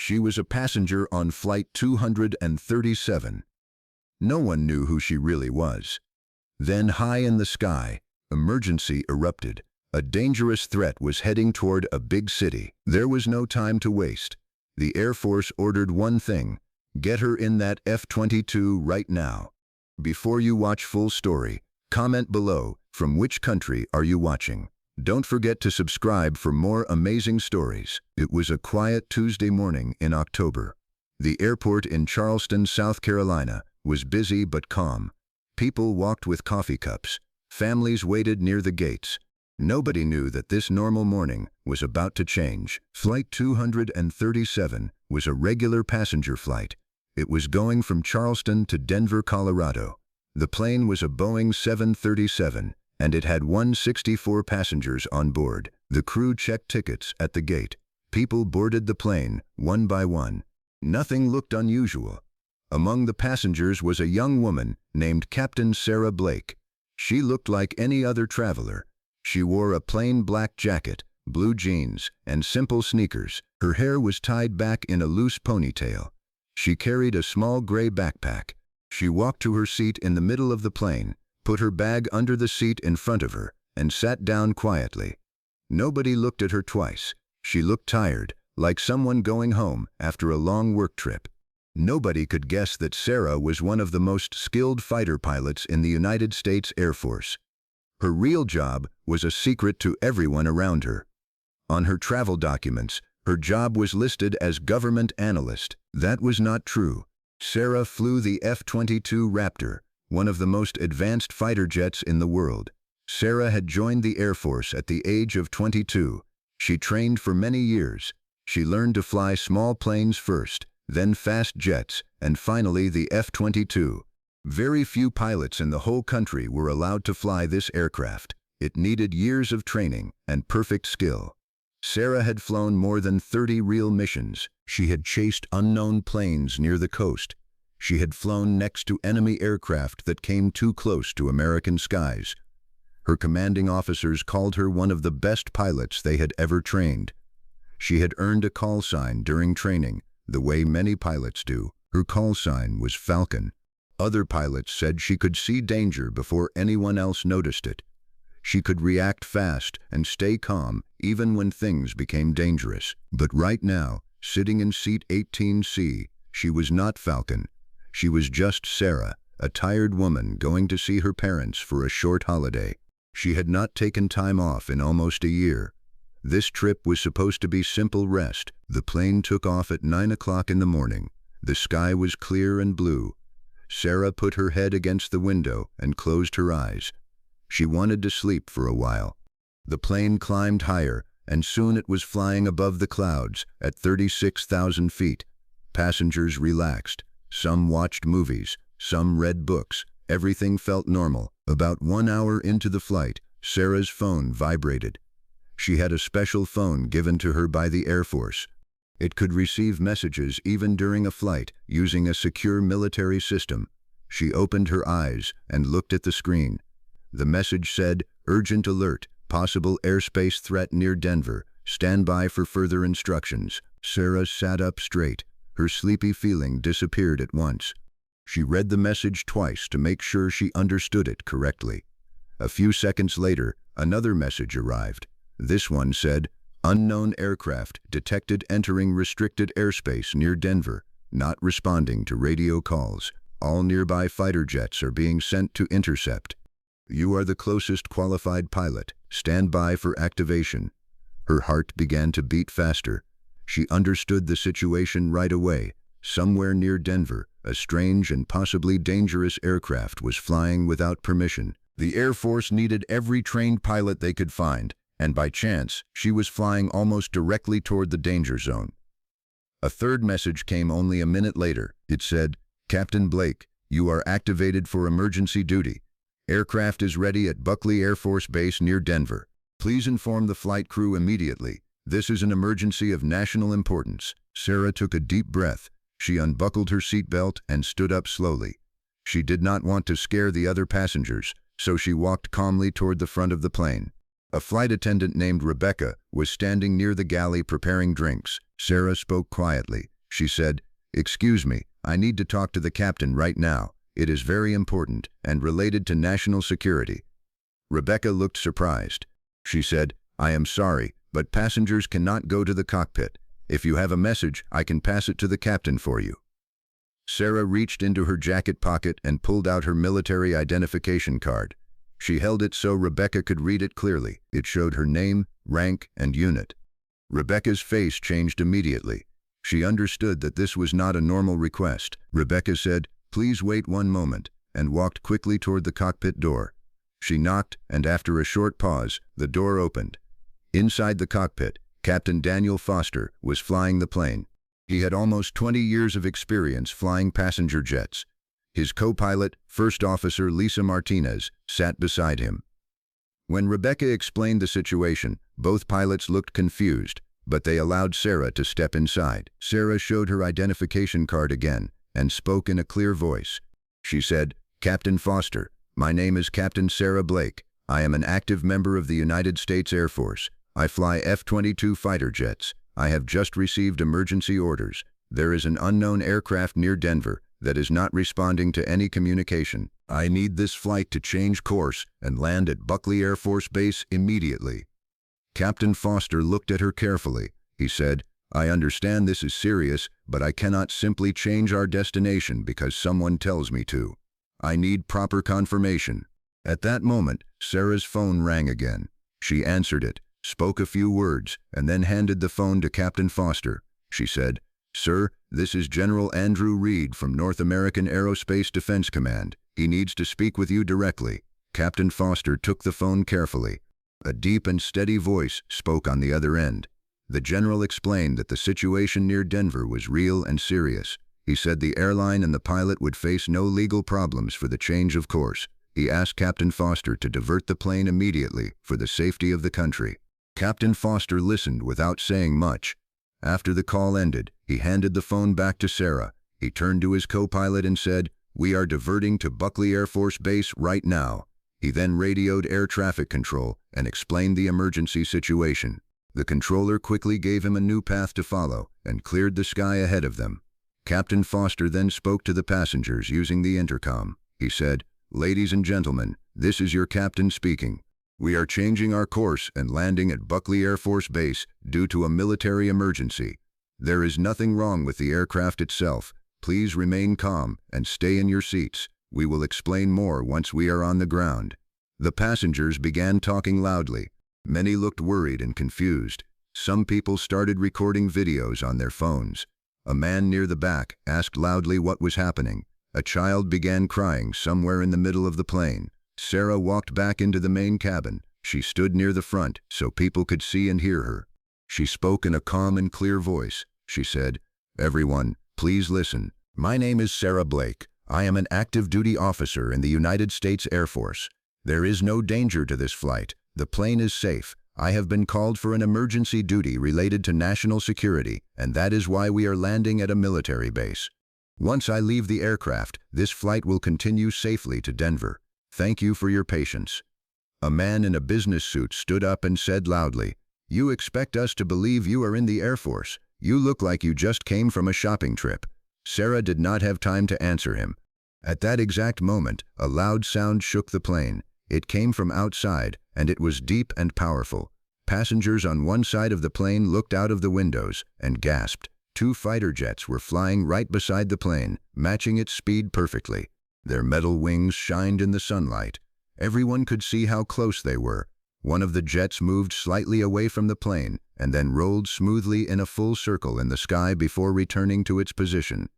She was a passenger on Flight 237. No one knew who she really was. Then, high in the sky, emergency erupted. A dangerous threat was heading toward a big city. There was no time to waste. The Air Force ordered one thing: get her in that F-22 right now. Before you watch full story, comment below, from which country are you watching? Don't forget to subscribe for more amazing stories. It was a quiet Tuesday morning in October. The airport in Charleston, South Carolina, was busy but calm. People walked with coffee cups. Families waited near the gates. Nobody knew that this normal morning was about to change. Flight 237 was a regular passenger flight. It was going from Charleston to Denver, Colorado. The plane was a Boeing 737, and it had 164 passengers on board. The crew checked tickets at the gate. People boarded the plane, one by one. Nothing looked unusual. Among the passengers was a young woman named Captain Sarah Blake. She looked like any other traveler. She wore a plain black jacket, blue jeans, and simple sneakers. Her hair was tied back in a loose ponytail. She carried a small gray backpack. She walked to her seat in the middle of the plane, put her bag under the seat in front of her, and sat down quietly. Nobody looked at her twice. She looked tired, like someone going home after a long work trip. Nobody could guess that Sarah was one of the most skilled fighter pilots in the United States Air Force. Her real job was a secret to everyone around her. On her travel documents, her job was listed as government analyst. That was not true. Sarah flew the F-22 Raptor, one of the most advanced fighter jets in the world. Sarah had joined the Air Force at the age of 22. She trained for many years. She learned to fly small planes first, then fast jets, and finally the F-22. Very few pilots in the whole country were allowed to fly this aircraft. It needed years of training and perfect skill. Sarah had flown more than 30 real missions. She had chased unknown planes near the coast. She had flown next to enemy aircraft that came too close to American skies. Her commanding officers called her one of the best pilots they had ever trained. She had earned a call sign during training, the way many pilots do. Her call sign was Falcon. Other pilots said she could see danger before anyone else noticed it. She could react fast and stay calm even when things became dangerous. But right now, sitting in seat 18C, she was not Falcon. She was just Sarah, a tired woman going to see her parents for a short holiday. She had not taken time off in almost a year. This trip was supposed to be simple rest. The plane took off at 9 o'clock in the morning. The sky was clear and blue. Sarah put her head against the window and closed her eyes. She wanted to sleep for a while. The plane climbed higher, and soon it was flying above the clouds at 36,000 feet. Passengers relaxed. Some watched movies. Some read books. Everything felt normal. About 1 hour into the flight, Sarah's phone vibrated. She had a special phone given to her by the Air Force. It could receive messages even during a flight using a secure military system. She opened her eyes and looked at the screen. The message said, "Urgent alert, possible airspace threat near Denver. Stand by for further instructions." Sarah sat up straight. Her sleepy feeling disappeared at once. She read the message twice to make sure she understood it correctly. A few seconds later, another message arrived. This one said, "Unknown aircraft detected entering restricted airspace near Denver, not responding to radio calls. All nearby fighter jets are being sent to intercept. You are the closest qualified pilot. Stand by for activation." Her heart began to beat faster. She understood the situation right away. Somewhere near Denver, a strange and possibly dangerous aircraft was flying without permission. The Air Force needed every trained pilot they could find, and by chance, she was flying almost directly toward the danger zone. A third message came only a minute later. It said, "Captain Blake, you are activated for emergency duty. Aircraft is ready at Buckley Air Force Base near Denver. Please inform the flight crew immediately. This is an emergency of national importance." Sarah took a deep breath. She unbuckled her seatbelt and stood up slowly. She did not want to scare the other passengers, so she walked calmly toward the front of the plane. A flight attendant named Rebecca was standing near the galley preparing drinks. Sarah spoke quietly. she said, "Excuse me, I need to talk to the captain right now. It is very important and related to national security." Rebecca looked surprised. She said, "I am sorry, but passengers cannot go to the cockpit. If you have a message, I can pass it to the captain for you." Sarah reached into her jacket pocket and pulled out her military identification card. She held it so Rebecca could read it clearly. It showed her name, rank, and unit. Rebecca's face changed immediately. She understood that this was not a normal request. Rebecca said, "Please wait one moment," and walked quickly toward the cockpit door. She knocked, and after a short pause, the door opened. Inside the cockpit, Captain Daniel Foster was flying the plane. He had almost 20 years of experience flying passenger jets. His co-pilot, First Officer Lisa Martinez, sat beside him. When Rebecca explained the situation, both pilots looked confused, but they allowed Sarah to step inside. Sarah showed her identification card again and spoke in a clear voice. She said, "Captain Foster, my name is Captain Sarah Blake. I am an active member of the United States Air Force. I fly F-22 fighter jets. I have just received emergency orders. There is an unknown aircraft near Denver that is not responding to any communication. I need this flight to change course and land at Buckley Air Force Base immediately." Captain Foster looked at her carefully. He said, "I understand this is serious, but I cannot simply change our destination because someone tells me to. I need proper confirmation." At that moment, Sarah's phone rang again. She answered it, spoke a few words, and then handed the phone to Captain Foster. She said, "Sir, this is General Andrew Reed from North American Aerospace Defense Command. He needs to speak with you directly." Captain Foster took the phone carefully. A deep and steady voice spoke on the other end. The general explained that the situation near Denver was real and serious. He said the airline and the pilot would face no legal problems for the change of course. He asked Captain Foster to divert the plane immediately for the safety of the country. Captain Foster listened without saying much. After the call ended, he handed the phone back to Sarah. He turned to his co-pilot and said, "We are diverting to Buckley Air Force Base right now." He then radioed air traffic control and explained the emergency situation. The controller quickly gave him a new path to follow and cleared the sky ahead of them. Captain Foster then spoke to the passengers using the intercom. He said, "Ladies and gentlemen, this is your captain speaking. We are changing our course and landing at Buckley Air Force Base due to a military emergency. There is nothing wrong with the aircraft itself. Please remain calm and stay in your seats. We will explain more once we are on the ground." The passengers began talking loudly. Many looked worried and confused. Some people started recording videos on their phones. A man near the back asked loudly what was happening. A child began crying somewhere in the middle of the plane. Sarah walked back into the main cabin. She stood near the front so people could see and hear her. She spoke in a calm and clear voice. She said, "Everyone, please listen. My name is Sarah Blake. I am an active duty officer in the United States Air Force. There is no danger to this flight. The plane is safe. I have been called for an emergency duty related to national security, and that is why we are landing at a military base. Once I leave the aircraft, this flight will continue safely to Denver. Thank you for your patience." A man in a business suit stood up and said loudly, "You expect us to believe you are in the Air Force? You look like you just came from a shopping trip." Sarah did not have time to answer him. At that exact moment, a loud sound shook the plane. It came from outside, and it was deep and powerful. Passengers on one side of the plane looked out of the windows and gasped. 2 fighter jets were flying right beside the plane, matching its speed perfectly. Their metal wings shined in the sunlight. Everyone could see how close they were. One of the jets moved slightly away from the plane and then rolled smoothly in a full circle in the sky before returning to its position.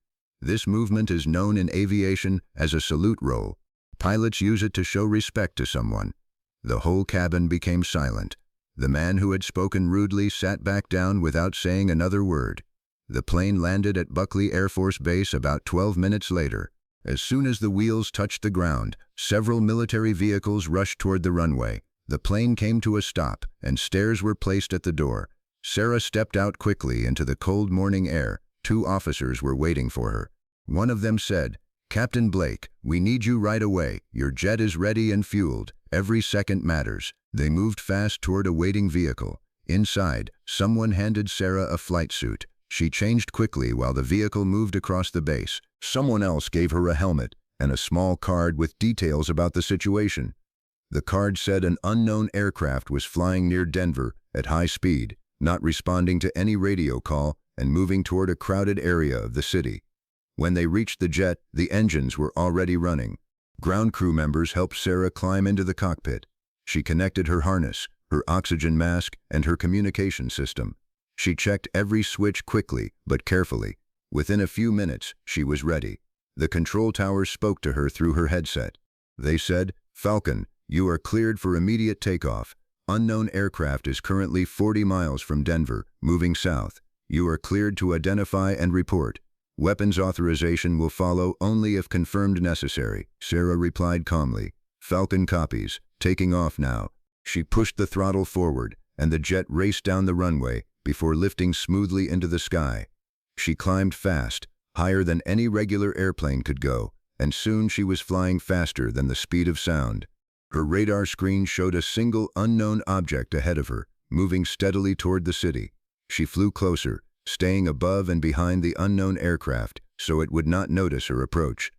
This movement is known in aviation as a salute roll. Pilots use it to show respect to someone. The whole cabin became silent. The man who had spoken rudely sat back down without saying another word. The plane landed at Buckley Air Force Base about 12 minutes later. As soon as the wheels touched the ground, several military vehicles rushed toward the runway. The plane came to a stop, and stairs were placed at the door. Sarah stepped out quickly into the cold morning air. 2 officers were waiting for her. One of them said, "Captain Blake, we need you right away. Your jet is ready and fueled. Every second matters." They moved fast toward a waiting vehicle. Inside, someone handed Sarah a flight suit. She changed quickly while the vehicle moved across the base. Someone else gave her a helmet and a small card with details about the situation. The card said an unknown aircraft was flying near Denver at high speed, not responding to any radio call and moving toward a crowded area of the city. When they reached the jet, the engines were already running. Ground crew members helped Sarah climb into the cockpit. She connected her harness, her oxygen mask, and her communication system. She checked every switch quickly but carefully. Within a few minutes, she was ready. The control tower spoke to her through her headset. They said, "Falcon, you are cleared for immediate takeoff. Unknown aircraft is currently 40 miles from Denver, moving south. You are cleared to identify and report. Weapons authorization will follow only if confirmed necessary." Sarah replied calmly, "Falcon copies, taking off now." She pushed the throttle forward, and the jet raced down the runway before lifting smoothly into the sky. She climbed fast, higher than any regular airplane could go, and soon she was flying faster than the speed of sound. Her radar screen showed a single unknown object ahead of her, moving steadily toward the city. She flew closer, staying above and behind the unknown aircraft so it would not notice her approach.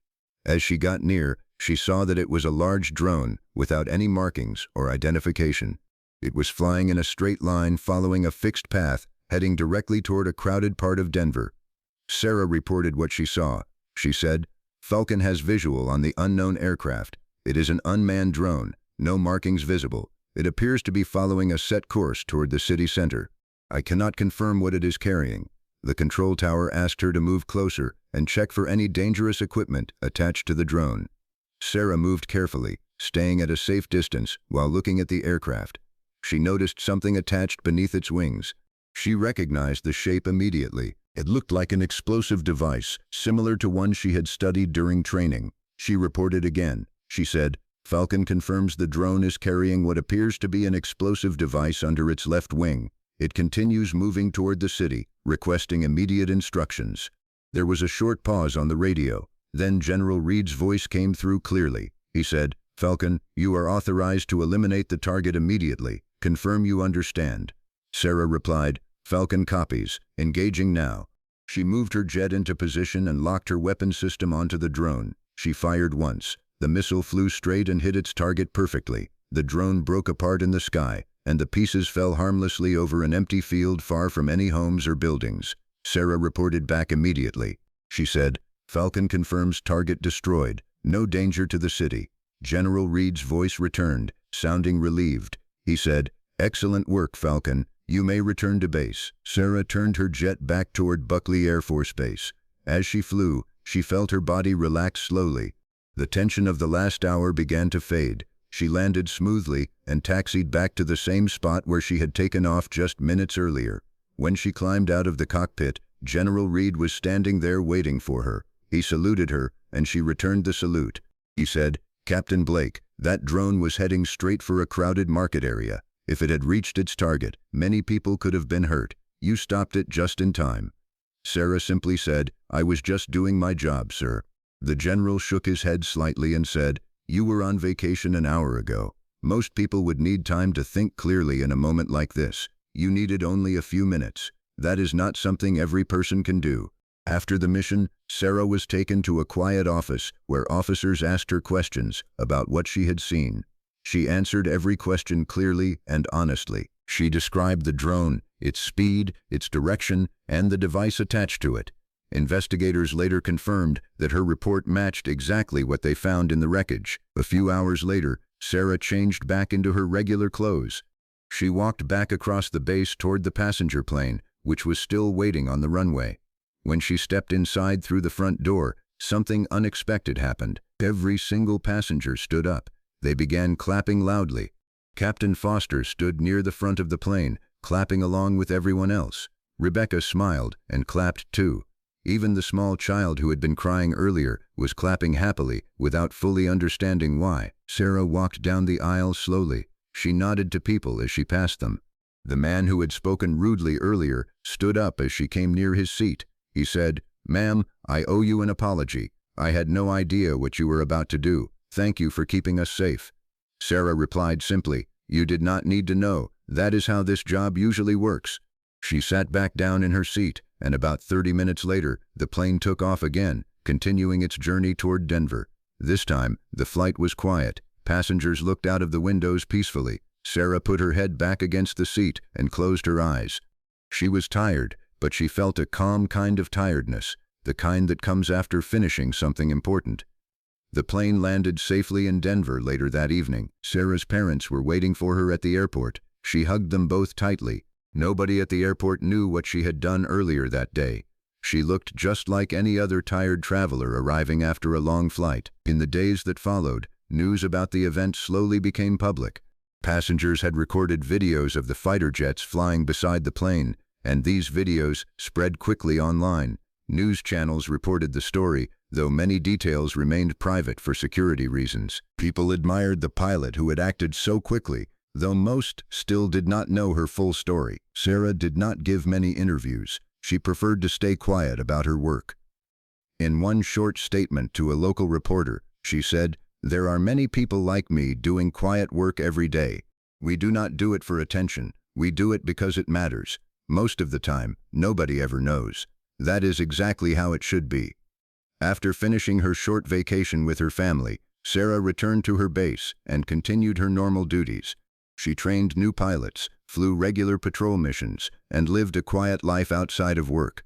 As she got near, she saw that it was a large drone without any markings or identification. It was flying in a straight line following a fixed path, heading directly toward a crowded part of Denver. Sarah reported what she saw. She said, "Falcon has visual on the unknown aircraft. It is an unmanned drone, no markings visible. It appears to be following a set course toward the city center. I cannot confirm what it is carrying." The control tower asked her to move closer and check for any dangerous equipment attached to the drone. Sarah moved carefully, staying at a safe distance while looking at the aircraft. She noticed something attached beneath its wings. She recognized the shape immediately. It looked like an explosive device, similar to one she had studied during training. She reported again. She said, "Falcon confirms the drone is carrying what appears to be an explosive device under its left wing. It continues moving toward the city, requesting immediate instructions." There was a short pause on the radio. Then General Reed's voice came through clearly. He said, "Falcon, you are authorized to eliminate the target immediately. Confirm you understand." Sarah replied, "Falcon copies, engaging now." She moved her jet into position and locked her weapon system onto the drone. She fired once. The missile flew straight and hit its target perfectly. The drone broke apart in the sky, and the pieces fell harmlessly over an empty field far from any homes or buildings. Sarah reported back immediately. She said, "Falcon confirms target destroyed. No danger to the city." General Reed's voice returned, sounding relieved. He said, "Excellent work, Falcon. You may return to base." Sarah turned her jet back toward Buckley Air Force Base. As she flew, she felt her body relax slowly. The tension of the last hour began to fade. She landed smoothly and taxied back to the same spot where she had taken off just minutes earlier. When she climbed out of the cockpit, General Reed was standing there waiting for her. He saluted her, and she returned the salute. He said, "Captain Blake, that drone was heading straight for a crowded market area. If it had reached its target, many people could have been hurt. You stopped it just in time." Sarah simply said, "I was just doing my job, sir." The general shook his head slightly and said, "You were on vacation an hour ago. Most people would need time to think clearly in a moment like this. You needed only a few minutes. That is not something every person can do." After the mission, Sarah was taken to a quiet office where officers asked her questions about what she had seen. She answered every question clearly and honestly. She described the drone, its speed, its direction, and the device attached to it. Investigators later confirmed that her report matched exactly what they found in the wreckage. A few hours later, Sarah changed back into her regular clothes. She walked back across the base toward the passenger plane, which was still waiting on the runway. When she stepped inside through the front door, something unexpected happened. Every single passenger stood up. They began clapping loudly. Captain Foster stood near the front of the plane, clapping along with everyone else. Rebecca smiled and clapped too. Even the small child who had been crying earlier was clapping happily without fully understanding why. Sarah walked down the aisle slowly. She nodded to people as she passed them. The man who had spoken rudely earlier stood up as she came near his seat. He said, "Ma'am, I owe you an apology. I had no idea what you were about to do. Thank you for keeping us safe." Sarah replied simply, "You did not need to know. That is how this job usually works." She sat back down in her seat, and about 30 minutes later, the plane took off again, continuing its journey toward Denver. This time, the flight was quiet. Passengers looked out of the windows peacefully. Sarah put her head back against the seat and closed her eyes. She was tired, but she felt a calm kind of tiredness, the kind that comes after finishing something important. The plane landed safely in Denver later that evening. Sarah's parents were waiting for her at the airport. She hugged them both tightly. Nobody at the airport knew what she had done earlier that day. She looked just like any other tired traveler arriving after a long flight. In the days that followed, news about the event slowly became public. Passengers had recorded videos of the fighter jets flying beside the plane, and these videos spread quickly online. News channels reported the story, though many details remained private for security reasons. People admired the pilot who had acted so quickly, though most still did not know her full story. Sarah did not give many interviews. She preferred to stay quiet about her work. In one short statement to a local reporter, she said, "There are many people like me doing quiet work every day. We do not do it for attention. We do it because it matters. Most of the time, nobody ever knows. That is exactly how it should be." After finishing her short vacation with her family, Sarah returned to her base and continued her normal duties. She trained new pilots, flew regular patrol missions, and lived a quiet life outside of work.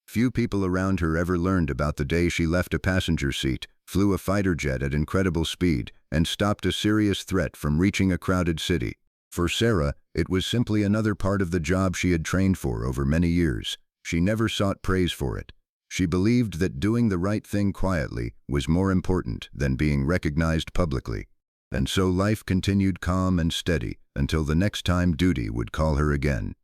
Few people around her ever learned about the day she left a passenger seat, flew a fighter jet at incredible speed, and stopped a serious threat from reaching a crowded city. For Sarah, it was simply another part of the job she had trained for over many years. She never sought praise for it. She believed that doing the right thing quietly was more important than being recognized publicly. And so life continued calm and steady until the next time duty would call her again.